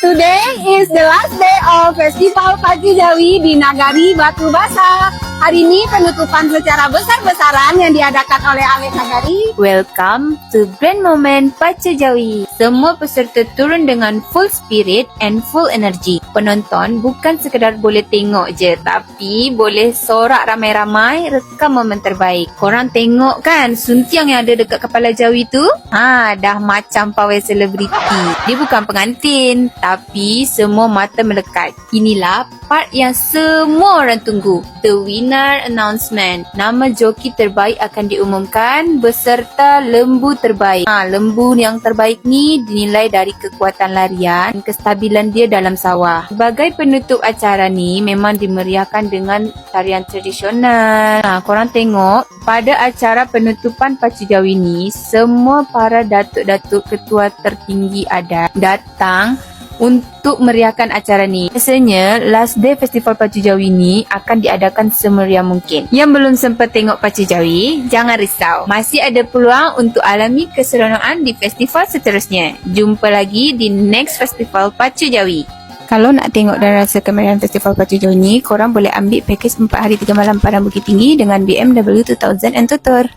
Today is the last day of Festival Pacu Jawi di Nagari Batu Basa. Hari ini penutupan secara besar-besaran yang diadakan oleh Alit Nagari. Welcome to Grand Moment Pacu Jawi. Semua peserta turun dengan full spirit and full energy. Penonton bukan sekadar boleh tengok je, tapi boleh sorak ramai-ramai rekam momen terbaik. Korang tengok kan suntiang yang ada dekat kepala Jawi tu? Dah macam pawai selebriti. Dia bukan pengantin, tapi semua mata melekat. Inilah part yang semua orang tunggu. The winner announcement. Nama joki terbaik akan diumumkan beserta lembu terbaik. Lembu yang terbaik ni dinilai dari kekuatan larian dan kestabilan dia dalam sawah. Sebagai penutup acara ni memang dimeriahkan dengan tarian tradisional. Korang tengok pada acara penutupan Pacu Jawi ni, semua para datuk-datuk ketua tertinggi adat datang untuk meriahkan acara ni. Biasanya last day Festival Pacu Jawi ni akan diadakan semeriah mungkin. Yang belum sempat tengok Pacu Jawi, jangan risau. Masih ada peluang untuk alami keseronokan di festival seterusnya. Jumpa lagi di next Festival Pacu Jawi. Kalau nak tengok dan rasa kemeriahan Festival Pacu Jawi ni, korang boleh ambil pakej 4 hari 3 malam Padang Bukit Tinggi dengan BMW 2000 and tutor.